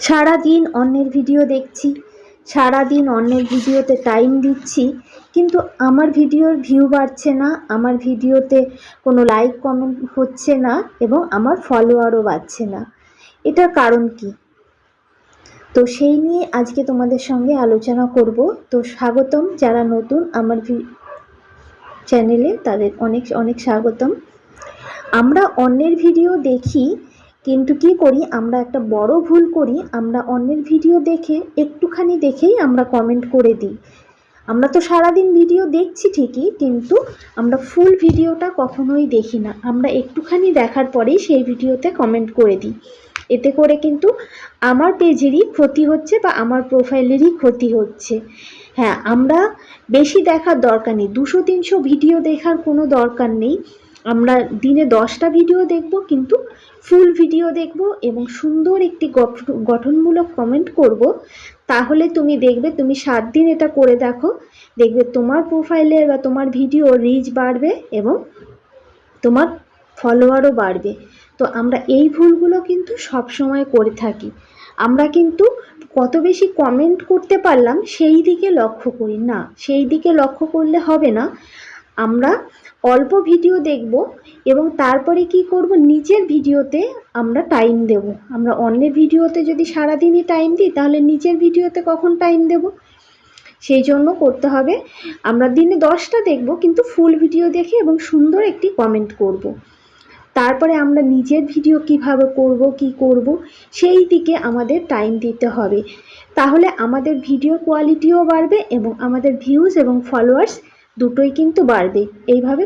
সারা দিন অন্যের ভিডিও দেখছি, সারা দিন অন্যের ভিডিওতে টাইম দিচ্ছি, কিন্তু আমার ভিডিওর ভিউ বাড়ছে না, আমার ভিডিওতে কোনো লাইক কমেন্ট হচ্ছে না এবং আমার ফলোয়ারও বাড়ছে না। এটার কারণ কি? তো সেই নিয়ে আজকে তোমাদের সঙ্গে আলোচনা করব। তো স্বাগতম, যারা নতুন আমার চ্যানেলে তাদের অনেক অনেক স্বাগতম। আমরা অন্যের ভিডিও দেখি, কিন্তু কি করি, আমরা একটা বড় ভুল করি। আমরা অন্যের ভিডিও দেখে একটুখানি দেখেই আমরা কমেন্ট করে দিই। আমরা তো সারাদিন ভিডিও দেখছি ঠিকই, কিন্তু আমরা ফুল ভিডিওটা কখনোই দেখি না। আমরা একটুখানি দেখার পরেই সেই ভিডিওতে কমেন্ট করে দিই। এতে করে কিন্তু আমার পেজেরই ক্ষতি হচ্ছে বা আমার প্রোফাইলেরই ক্ষতি হচ্ছে। হ্যাঁ, আমরা বেশি দেখার দরকার নেই, 200-300 ভিডিও দেখার কোনো দরকার নেই। আমরা দিনে 10টা ভিডিও দেখব, কিন্তু ফুল ভিডিও দেখব এবং সুন্দর একটি গঠনমূলক কমেন্ট করব। তাহলে তুমি দেখবে, তুমি 7 দিন এটা করে দেখো, দেখবে তোমার প্রোফাইলের বা তোমার ভিডিও রিচ বাড়বে এবং তোমার ফলোয়ারও বাড়বে। তো আমরা এই ভুলগুলো কিন্তু সব সময় করে থাকি। আমরা কিন্তু কত বেশি কমেন্ট করতে পারলাম সেই দিকে লক্ষ্য করি না, সেই দিকে লক্ষ্য করলে হবে না। আমরা অল্প ভিডিও দেখব এবং তারপরে কি করব, নিজের ভিডিওতে আমরা টাইম দেব। আমরা অন্যের ভিডিওতে যদি সারাদিনই টাইম দিই, তাহলে নিজের ভিডিওতে কখন টাইম দেব? সেই জন্য করতে হবে, আমরা দিনে 10টা দেখব, কিন্তু ফুল ভিডিও দেখে এবং সুন্দর একটি কমেন্ট করব। তারপরে আমরা নিজের ভিডিও কিভাবে করব, কি করব, সেই দিকে আমাদের টাইম দিতে হবে। তাহলে আমাদের ভিডিও কোয়ালিটিও বাড়বে এবং আমাদের ভিউজ এবং ফলোয়ার্স দুটোই কিন্তু বাড়বে। এইভাবে